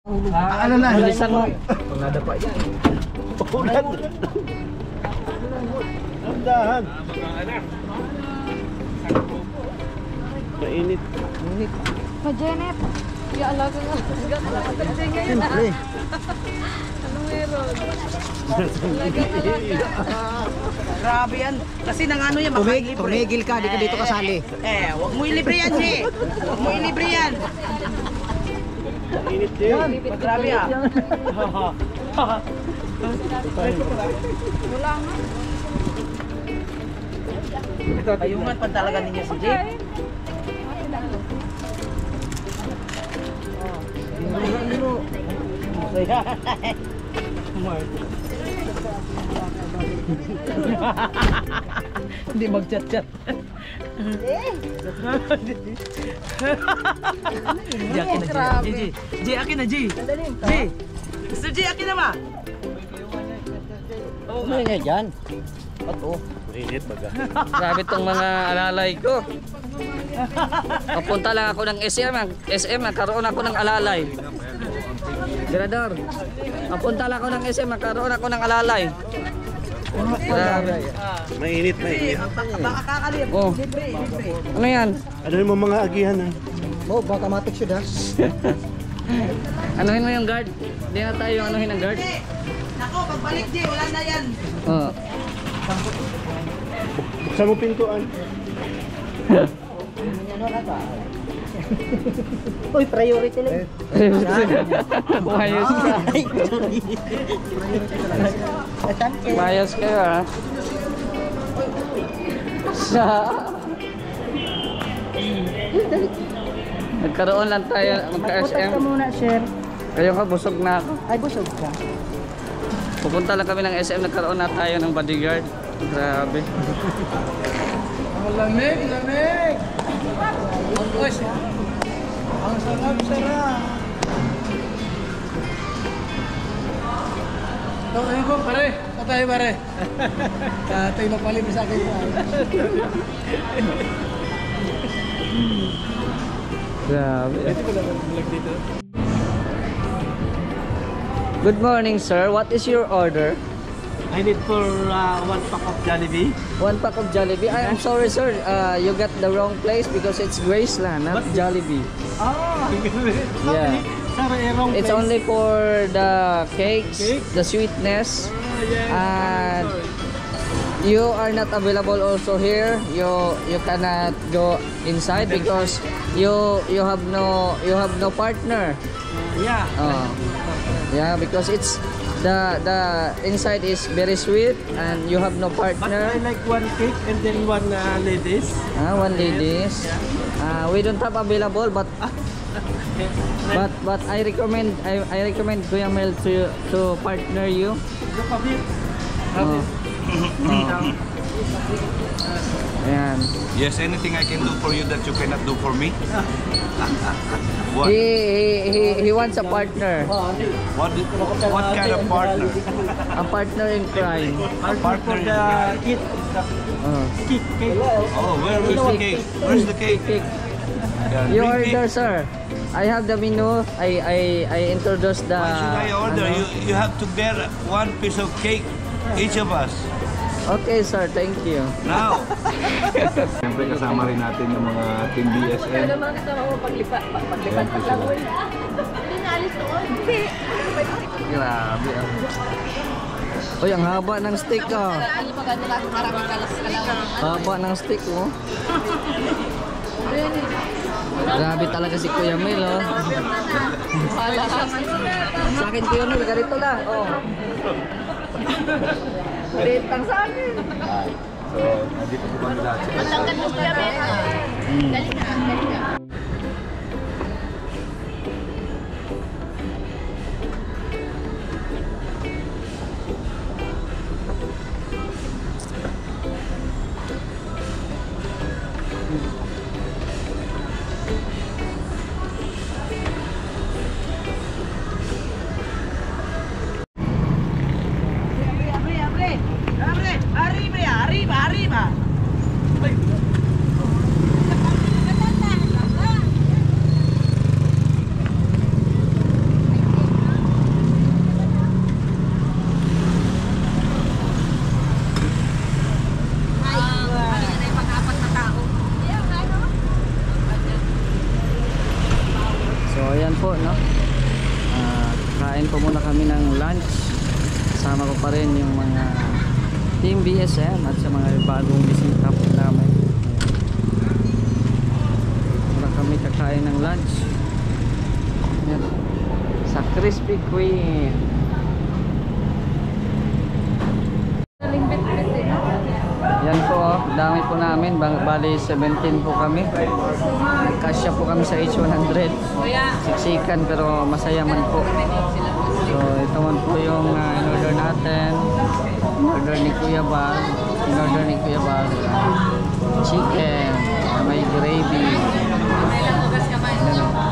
Alala, bilisan mo. Nada pa yan. Dahan. Mainit. Mainit. Janet. Ya Allah ko nga. Siyempre. Ano meron? Grabe yan. Kasi nang ano yan, makalibre. Tumigil ka, di ka dito kasali. Huwag mo ilibre yan, G. Huwag mo ilibre yan. Mainit yan. Grabe ah. Wala nga. Ayungan pa talaga ninyo si G. Hindi mag-chat-chat. G, akin na G. G, akin na G. G. Mr. G, akin na ba? Ano nga dyan? Ato. Mainit baga. Grabe tong mga alalay ko. Papunta lang ako ng SM, nagkaroon ako ng alalay. Tirador, papunta lang ako ng SM, nagkaroon ako ng alalay. Grabe. Mainit, mainit. Baka kakalip. Oh. Libre. Ano yan? Ano yung mga agihan ha? Oh, baka matik siya. Anuhin mo yung guard. Hindi na tayo anuhin ang guard. Nako, pagbalik G, wala na yan. Oh. Buksan mo pintuan. Uy, priority lang. Mayos ka. Mayos kayo ha. Nagkaroon lang tayo magka-SM. muna, sir. Kayo ka, busog na ako. Ay, busog ka. Pupunta lang kami ng SM, nagkaroon na tayo ng bodyguard. Grabe. Lamig, lamig. Ang sarap. Ayun ko, pare. Patay, pare. Tatay mapalim sa akin. Grabe. Good morning, sir. What is your order? I need for 1 pack of Jollibee. 1 pack of Jollibee. I'm sorry, sir. You got the wrong place because it's Graceland, not Jollibee. Ah, Yeah. Sorry, wrong It's place. only for the cakes, Cake? the sweetness, yeah. and you are not available also here. You cannot go inside because you have no partner. Yeah. Yeah, because it's the inside is very sweet and you have no But partner. I like 1 cake and then 1 ladies. One ladies. We don't have available, but I recommend Kuya Mel to partner you. Look a bit. Oh. Ayan. Yes, anything I can do for you that you cannot do for me? What? He wants a partner. What kind of partner? A partner in crime. A partner For in the crime? kid. Cake. Cake. Oh, where is the cake? Where's the cake? Yeah, You bring order, cake. sir. I have the menu. I introduced the. Why should I order? ano. You have to bear 1 piece of cake, each of us. Okay, sir. Thank you. Now. Siyempre kasama rin natin yung mga team BSN. Ano naman kasama mo paglipat lang. Hindi naalis doon. Hindi. Grabe. Uy, ang haba ng stick ah. Ano pa gano'n lang, maraming kalas ka lang. Haba ng stick oh. Grabe talaga si Kuya Mel oh. Sa akin Kuya Mel, ganito lang oh. Bentang sa akin. So, nandito po kami lahat. Matanggan mo kuya Ben. Galing ka. Arriba. Kain po muna kami ng lunch. Kasama ko pa rin yung mga Team BSM at sa mga bagong bisita po namin. Muna kami kakain ng lunch. Yan. Sa Krispy Kreme. Yan po, oh, dami po namin. Bali 17 po kami. Kasya po kami sa H100. Siksikan pero masaya man po. So ito man po yung in-order natin. In-order ni Kuya Bal. In-order ni Kuya Bal. Chicken. May gravy. Yan, oh.